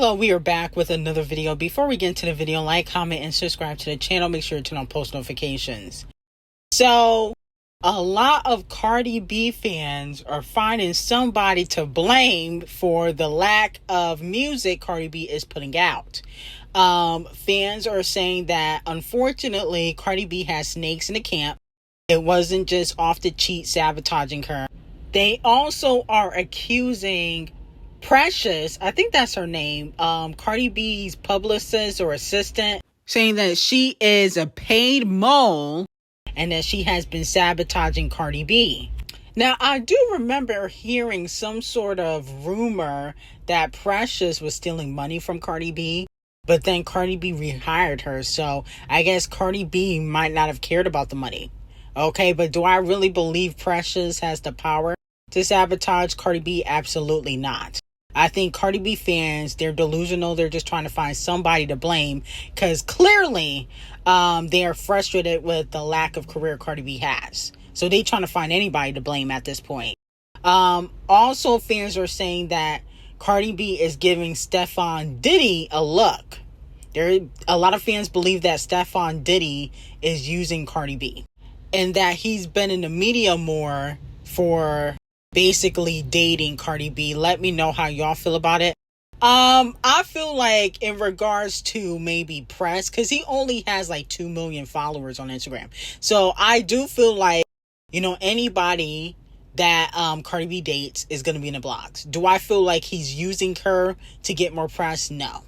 Hello, we are back with another video. Before we get into the video, like, comment, and subscribe to the channel. Make sure to turn on post notifications. So, a lot of Cardi B fans are finding somebody to blame for the lack of music Cardi B is putting out. Fans are saying that, unfortunately, Cardi B has snakes in the camp. It wasn't just off the cheat sabotaging her. They also are accusing Precious, I think that's her name, Cardi B's publicist or assistant, saying that she is a paid mole and that she has been sabotaging Cardi B. Now, I do remember hearing some sort of rumor that Precious was stealing money from Cardi B, but then Cardi B rehired her, so I guess Cardi B might not have cared about the money. Okay, but do I really believe Precious has the power to sabotage Cardi B? Absolutely not. I think Cardi B fans, they're delusional. They're just trying to find somebody to blame because clearly they are frustrated with the lack of career Cardi B has. So they're trying to find anybody to blame at this point. Also, fans are saying that Cardi B is giving Stefan Diddy a look. A lot of fans believe that Stefan Diddy is using Cardi B and that he's been in the media more for basically dating Cardi B. Let me know how y'all feel about it. I feel like in regards to maybe press, because he only has like 2 million followers on Instagram. So I do feel like, anybody that Cardi B dates is going to be in the blogs. Do I feel like he's using her to get more press? No.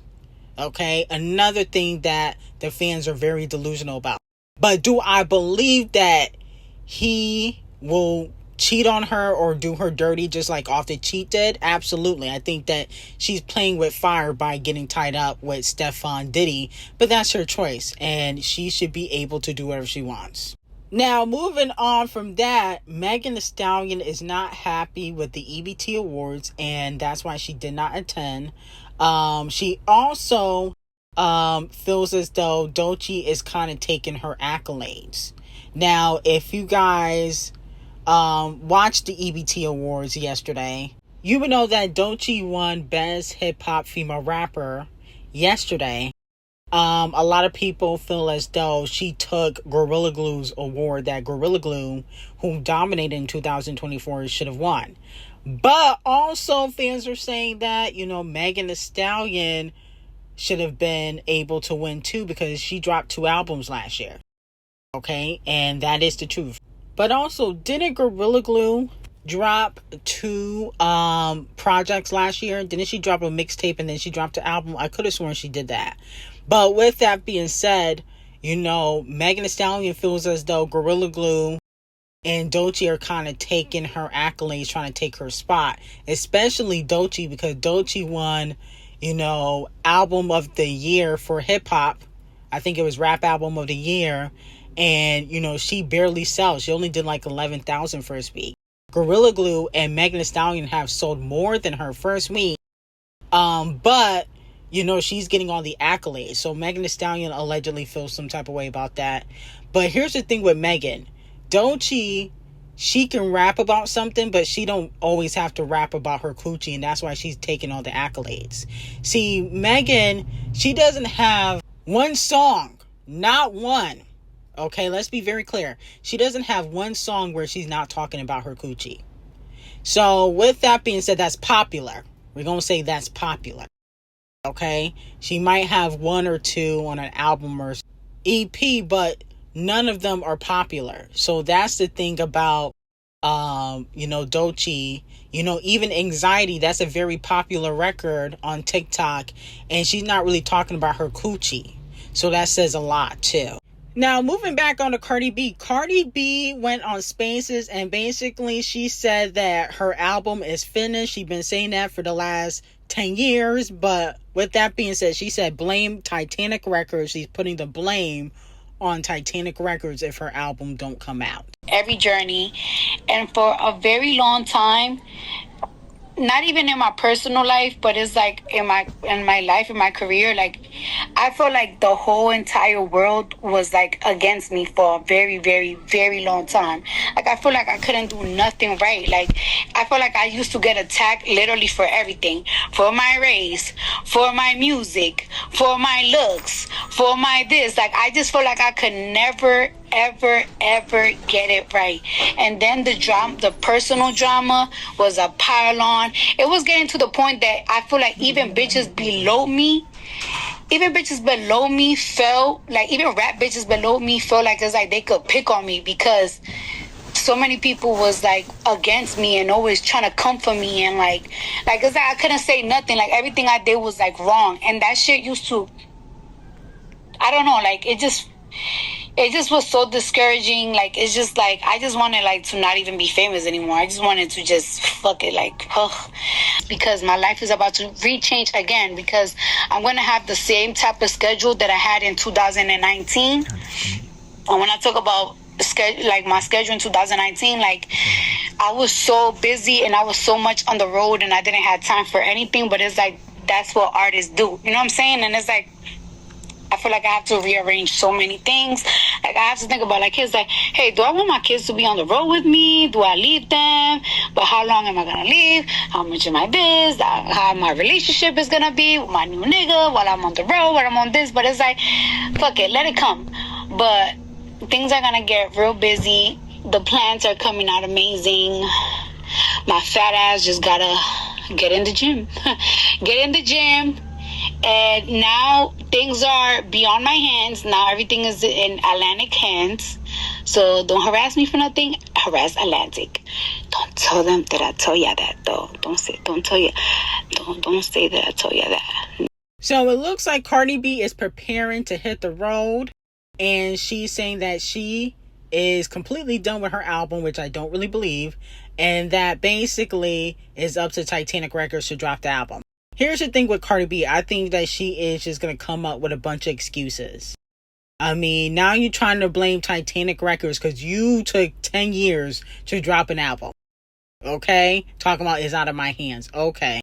Okay. Another thing that the fans are very delusional about. But do I believe that he will cheat on her or do her dirty just like Off the Cheat did? Absolutely. I think that she's playing with fire by getting tied up with Stefan Diddy, but that's her choice and she should be able to do whatever she wants. Now, moving on from that, Megan Thee Stallion is not happy with the EBT Awards and that's why she did not attend. She also feels as though D0JA is kind of taking her accolades. Now, if you guys watched the EBT Awards yesterday, you would know that D0JA won Best Hip Hop Female Rapper yesterday. A lot of people feel as though she took Gorilla Glue's award that Gorilla Glue, who dominated in 2024, should have won. But also fans are saying that, Megan Thee Stallion should have been able to win too because she dropped 2 albums last year. Okay, and that is the truth. But also, didn't Gorilla Glue drop 2 projects last year? Didn't she drop a mixtape and then she dropped an album? I could have sworn she did that. But with that being said, Megan Thee Stallion feels as though Gorilla Glue and D0JA are kind of taking her accolades, trying to take her spot. Especially D0JA because D0JA won, Album of the Year for hip hop. I think it was Rap Album of the Year. And, she barely sells. She only did like 11,000 first week. Gorilla Glue and Megan Thee Stallion have sold more than her first week. But, she's getting all the accolades. So Megan Thee Stallion allegedly feels some type of way about that. But here's the thing with Megan. D0JA, she can rap about something, but she don't always have to rap about her coochie. And that's why she's taking all the accolades. See, Megan, she doesn't have one song. Not one. Okay, let's be very clear. She doesn't have one song where she's not talking about her coochie. So with that being said, that's popular. We're going to say that's popular. Okay, she might have 1 or 2 on an album or EP, but none of them are popular. So that's the thing about, D0JA. Even Anxiety, that's a very popular record on TikTok. And she's not really talking about her coochie. So that says a lot too. Now, moving back on to Cardi B. Cardi B went on Spaces and basically she said that her album is finished. She's been saying that for the last 10 years. But with that being said, she said blame Titanic Records. She's putting the blame on Titanic Records if her album don't come out. Every journey. And for a very long time, not even in my personal life, but it's like in my life, in my career, like I feel like the whole entire world was like against me for a very, very, very long time. Like I feel like I couldn't do nothing right. Like I feel like I used to get attacked literally for everything. For my race, for my music, for my looks, for my this. Like I just feel like I could never ever get it right. And then the drama, the personal drama was a pile on. It was getting to the point that I feel like even bitches below me felt like, even rap bitches below me felt like it's like they could pick on me because so many people was like against me and always trying to come for me, and like it's like I couldn't say nothing. Like everything I did was like wrong, and that shit used to, I don't know, like it just was so discouraging. Like it's just like I just wanted like to not even be famous anymore. I just wanted to just fuck it, like because my life is about to re-change again, because I'm gonna have the same type of schedule that I had in 2019. And when I talk about like my schedule in 2019, like I was so busy and I was so much on the road and I didn't have time for anything. But it's like that's what artists do, you know what I'm saying? And it's like I feel like I have to rearrange so many things. Like I have to think about like kids, like, hey, do I want my kids to be on the road with me? Do I leave them? But how long am I gonna leave? How much am I this? How my relationship is gonna be with my new nigga while I'm on the road, while I'm on this? But it's like, fuck it, let it come. But things are gonna get real busy. The plans are coming out amazing. My fat ass just gotta get in the gym. Get in the gym. And now things are beyond my hands. Now everything is in Atlantic hands. So don't harass me for nothing. Harass Atlantic. Don't tell them that I tell ya that though. Don't say that I tell ya that. So it looks like Cardi B is preparing to hit the road, and she's saying that she is completely done with her album, which I don't really believe, and that basically is up to Titanic Records to drop the album. Here's the thing with Cardi B. I think that she is just going to come up with a bunch of excuses. I mean, now you're trying to blame Titanic Records because you took 10 years to drop an album. Okay? Talking about it's out of my hands. Okay.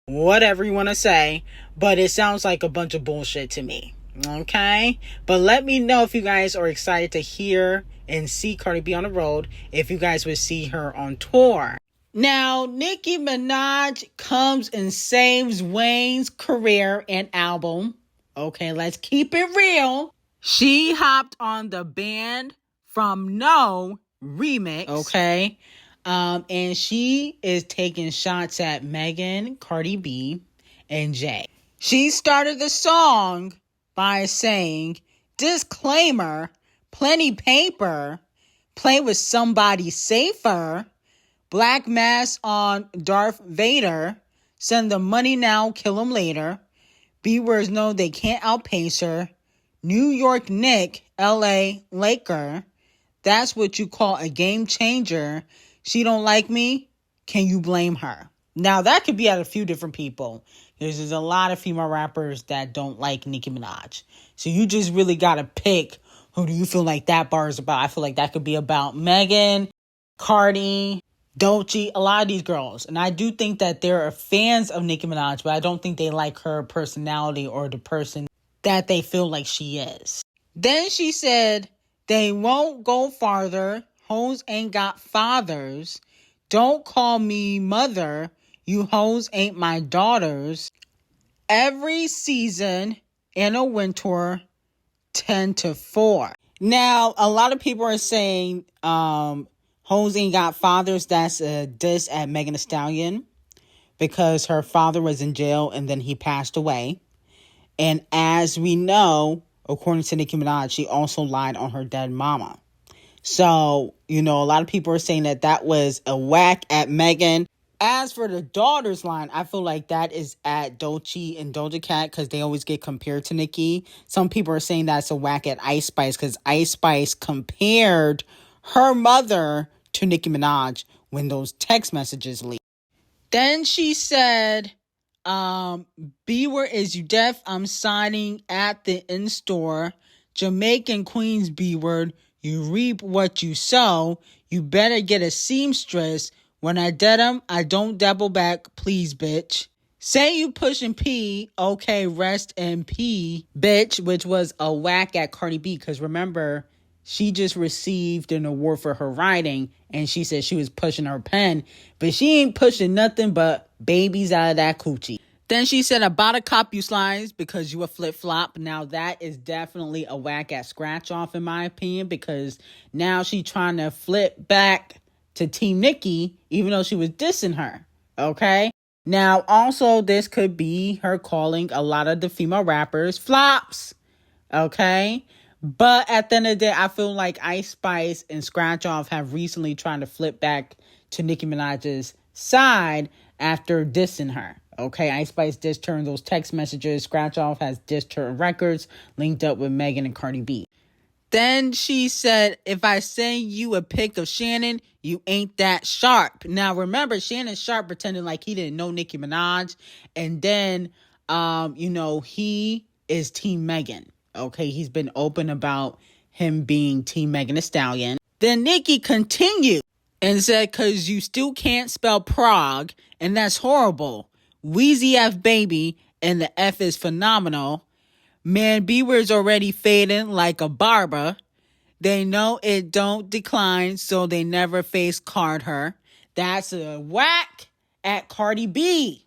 Whatever you want to say. But it sounds like a bunch of bullshit to me. Okay? But let me know if you guys are excited to hear and see Cardi B on the road. If you guys would see her on tour. Now, Nicki Minaj comes and saves Wayne's career and album. Okay, let's keep it real. She hopped on the Banned from No remix. Okay. And she is taking shots at Megan, Cardi B, and Jay. She started the song by saying, disclaimer, plenty paper, play with somebody safer. Black mask on Darth Vader. Send them money now, kill them later. B-words know they can't outpace her. New York Knick, LA Laker. That's what you call a game changer. She don't like me. Can you blame her? Now, that could be at a few different people. There's a lot of female rappers that don't like Nicki Minaj. So you just really got to pick who do you feel like that bar is about. I feel like that could be about Megan, Cardi, D0JA, a lot of these girls. And I do think that there are fans of Nicki Minaj, but I don't think they like her personality or the person that they feel like she is. Then she said, they won't go farther. Hoes ain't got fathers. Don't call me mother. You hoes ain't my daughters. Every season in a winter, 10 to 4. Now, a lot of people are saying, hoes ain't got fathers. That's a diss at Megan Thee Stallion because her father was in jail and then he passed away. And as we know, according to Nicki Minaj, she also lied on her dead mama. So, a lot of people are saying that that was a whack at Megan. As for the daughters line, I feel like that is at D0JA and D0JA Cat because they always get compared to Nicki. Some people are saying that's a whack at Ice Spice because Ice Spice compared her mother to Nicki Minaj when those text messages leaked. Then she said, B-word is you deaf. I'm signing at the in-store. Jamaican Queens B-word. You reap what you sow. You better get a seamstress When I dead him, I don't double back, please, bitch. Say you pushing P, okay, rest in P, bitch, which was a whack at Cardi B, because remember, she just received an award for her writing, and she said she was pushing her pen, but she ain't pushing nothing but babies out of that coochie. Then she said, about to cop you slides because you a flip-flop. Now that is definitely a whack at scratch off in my opinion, because now she trying to flip back to Team Nicki, even though she was dissing her, okay? Now, also, this could be her calling a lot of the female rappers flops, okay? But at the end of the day, I feel like Ice Spice and Scratch Off have recently tried to flip back to Nicki Minaj's side after dissing her, okay? Ice Spice dissed her in those text messages. Scratch Off has dissed her in records linked up with Megan and Cardi B. Then she said, if I send you a pic of Shannon, you ain't that sharp. Now, remember, Shannon Sharp pretended like he didn't know Nicki Minaj. And then, he is Team Megan. Okay, he's been open about him being Team Megan Thee Stallion. Then Nicki continued and said, because you still can't spell Prague, and that's horrible. Wheezy F baby, and the F is phenomenal. Man, B-word's already fading like a barber. They know it don't decline, so they never face card her. That's a whack at Cardi B.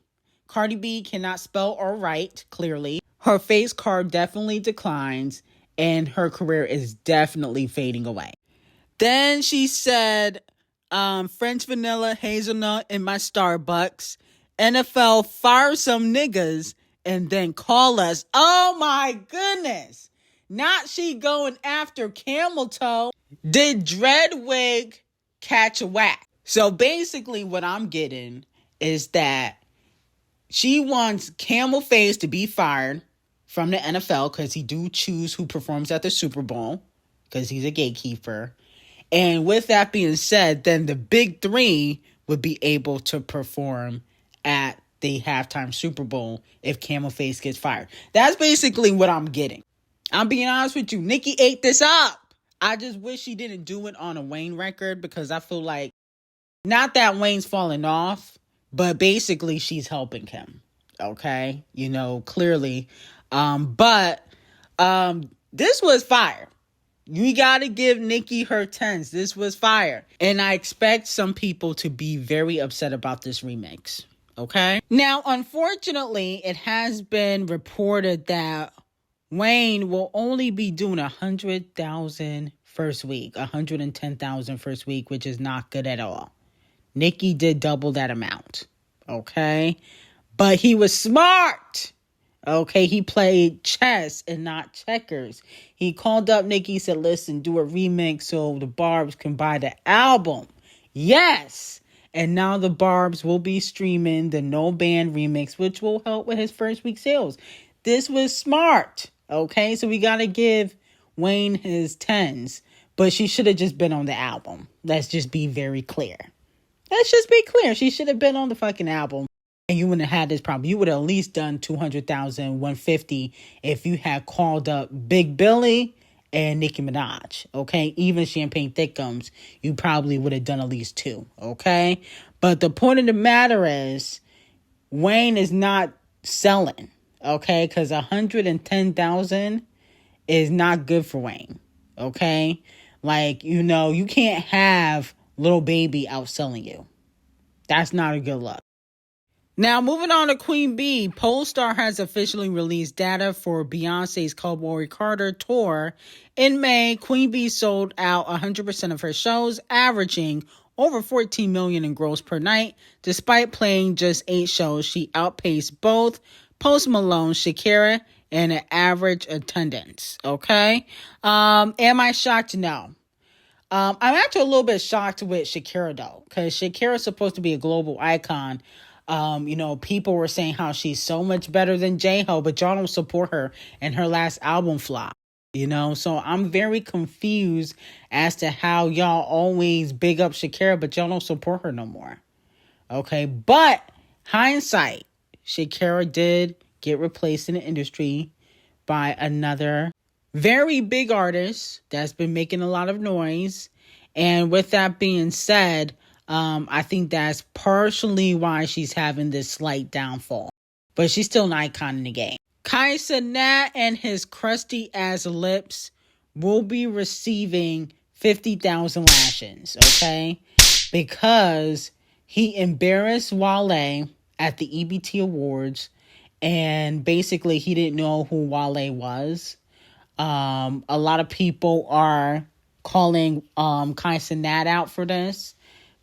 Cardi B cannot spell or write, clearly. Her face card definitely declines, and her career is definitely fading away. Then she said, French vanilla hazelnut in my Starbucks. NFL fire some niggas. And then call us. Oh my goodness. Not she going after Camel Toe. Did Dread Wig catch a whack? So basically what I'm getting is that she wants Camel Face to be fired from the NFL because he do choose who performs at the Super Bowl because he's a gatekeeper. And with that being said, then the big three would be able to perform at the halftime Super Bowl if Camel Face gets fired. That's basically what I'm getting. I'm being honest with you. Nicki ate this up. I just wish she didn't do it on a Wayne record because I feel like, not that Wayne's falling off, but basically she's helping him. Okay? Clearly. But this was fire. You gotta give Nicki her 10s. This was fire. And I expect some people to be very upset about this remix. Okay. Now, unfortunately, it has been reported that Wayne will only be doing 100,000 first week, 110,000 first week, which is not good at all. Nicki did double that amount. Okay. But he was smart. Okay. He played chess and not checkers. He called up Nicki, said, listen, do a remix so the Barbs can buy the album. Yes. And now the Barbs will be streaming the No Band remix, which will help with his first week sales. This was smart. Okay, so we got to give Wayne his 10s. But she should have just been on the album. Let's just be very clear. Let's just be clear. She should have been on the fucking album. And you wouldn't have had this problem. You would have at least done 200,000, 150 if you had called up Big Billy and Nicki Minaj, okay? Even Champagne Thickums, you probably would have done at least 2, okay? But the point of the matter is, Wayne is not selling, okay? Because 110,000 is not good for Wayne, okay? Like, you can't have Lil Baby outselling you. That's not a good look. Now, moving on to Queen B, Polestar has officially released data for Beyonce's Cowboy Carter tour. In May, Queen B sold out 100% of her shows, averaging over 14 million in gross per night. Despite playing just 8 shows, she outpaced both Post Malone, Shakira, and an average attendance. Okay? Am I shocked? No. I'm actually a little bit shocked with Shakira, though, because Shakira is supposed to be a global icon. People were saying how she's so much better than J-Ho, but y'all don't support her and her last album flop, So I'm very confused as to how y'all always big up Shakira, but y'all don't support her no more. Okay, but hindsight, Shakira did get replaced in the industry by another very big artist that's been making a lot of noise. And with that being said, I think that's partially why she's having this slight downfall. But she's still an icon in the game. Cenat and his crusty ass lips will be receiving 50,000 lashings, okay? Because he embarrassed Wale at the EBT Awards, and basically he didn't know who Wale was. A lot of people are calling Cenat out for this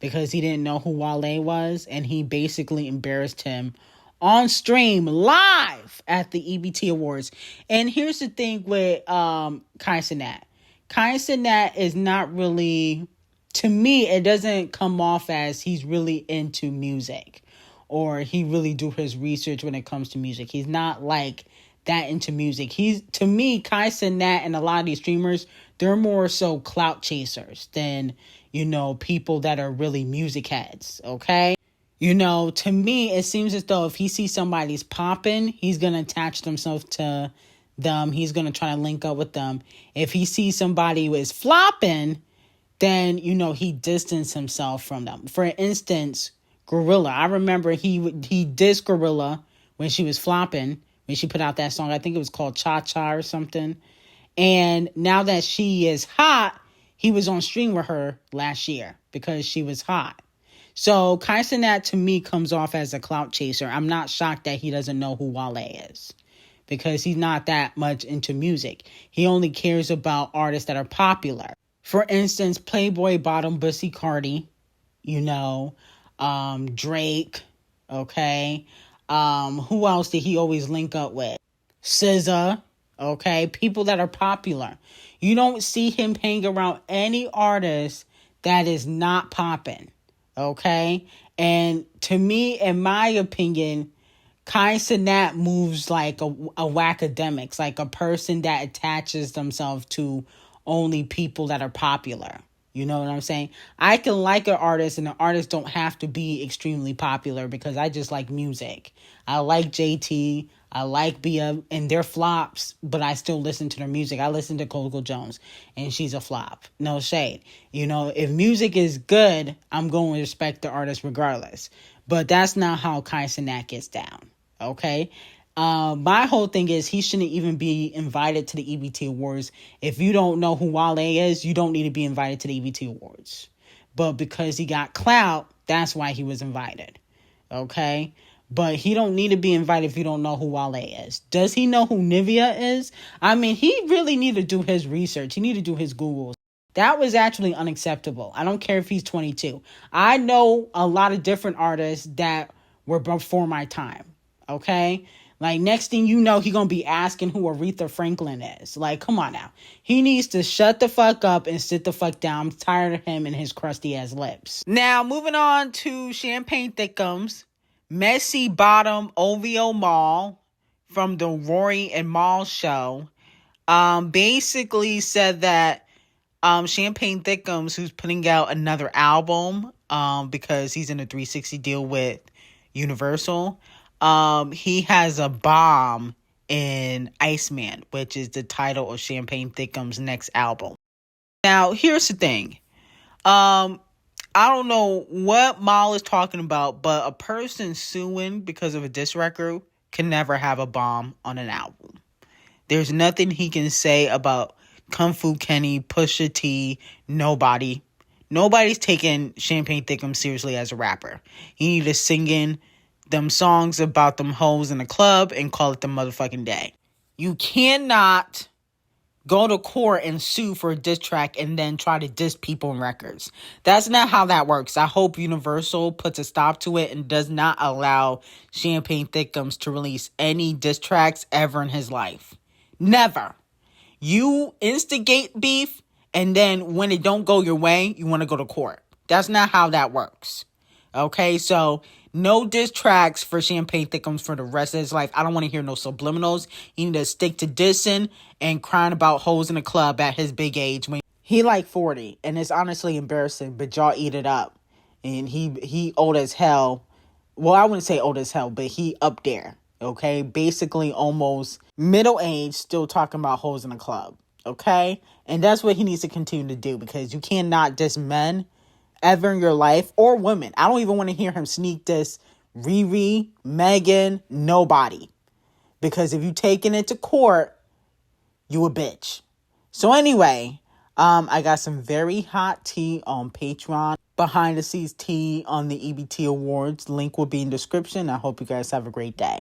because he didn't know who Wale was, and he basically embarrassed him on stream live at the EBT Awards. And here's the thing with Cenat. Cenat is not really, to me, it doesn't come off as he's really into music or he really do his research when it comes to music. He's not like that into music. To me, Cenat and a lot of these streamers, they're more so clout chasers than, people that are really music heads, okay? To me, it seems as though if he sees somebody's popping, he's going to attach himself to them. He's going to try to link up with them. If he sees somebody who is flopping, then, he distanced himself from them. For instance, Gorilla. I remember he dissed Gorilla when she was flopping, when she put out that song. I think it was called Cha-Cha or something. And now that she is hot, he was on stream with her last year because she was hot. So Cenat to me comes off as a clout chaser. I'm not shocked that he doesn't know who Wale is because he's not that much into music. He only cares about artists that are popular. For instance, Playboy Bottom Bussy Cardi, Drake, okay? Who else did he always link up with? SZA, okay? People that are popular. You don't see him hang around any artist that is not popping. Okay, and to me, in my opinion, Cenat moves like a whackademics, like a person that attaches themselves to only people that are popular. You know what I'm saying? I can like an artist, and the artist don't have to be extremely popular because I just like music. I like JT, I like Bia, and they're flops, but I still listen to their music. I listen to Coco Jones, and she's a flop. No shade. If music is good, I'm going to respect the artist regardless. But that's not how Cenat gets down. Okay? My whole thing is he shouldn't even be invited to the EBT Awards. If you don't know who Wale is, you don't need to be invited to the EBT Awards. But because he got clout, that's why he was invited. Okay? But he don't need to be invited if you don't know who Wale is. Does he know who Nivea is? I mean, he really need to do his research. He need to do his Googles. That was actually unacceptable. I don't care if he's 22. I know a lot of different artists that were before my time. Okay? Like, next thing you know, he gonna be asking who Aretha Franklin is. Like, come on now. He needs to shut the fuck up and sit the fuck down. I'm tired of him and his crusty ass lips. Now, moving on to Champagne Thickums. Messy Bottom OVO Mall from the Rory and Mal show basically said that Champagne Thickums, who's putting out another album because he's in a 360 deal with Universal, he has a bomb in Iceman, which is the title of Champagne Thickums' next album. Now, here's the thing. I don't know what Mal is talking about, but a person suing because of a diss record can never have a bomb on an album. There's nothing he can say about Kung Fu Kenny, Pusha T, nobody. Nobody's taking Champagne Thickums seriously as a rapper. He need to sing in them songs about them hoes in the club and call it the motherfucking day. You cannot go to court and sue for a diss track and then try to diss people in records. That's not how that works. I hope Universal puts a stop to it and does not allow Champagne Thickums to release any diss tracks ever in his life. Never. You instigate beef, and then when it don't go your way, you want to go to court. That's not how that works. Okay, so no diss tracks for Champagne Thickums for the rest of his life. I don't want to hear no subliminals. He need to stick to dissing and crying about hoes in the club at his big age. When he like 40, and it's honestly embarrassing, but y'all eat it up. And he old as hell. Well, I wouldn't say old as hell, but he up there. Okay, basically almost middle age, still talking about hoes in the club. Okay, and that's what he needs to continue to do, because you cannot diss men ever in your life, or women. I don't even want to hear him sneak diss Riri, Megan, nobody. Because if you taking it to court, you a bitch. So anyway, I got some very hot tea on Patreon. Behind the scenes tea on the EBT Awards. Link will be in description. I hope you guys have a great day.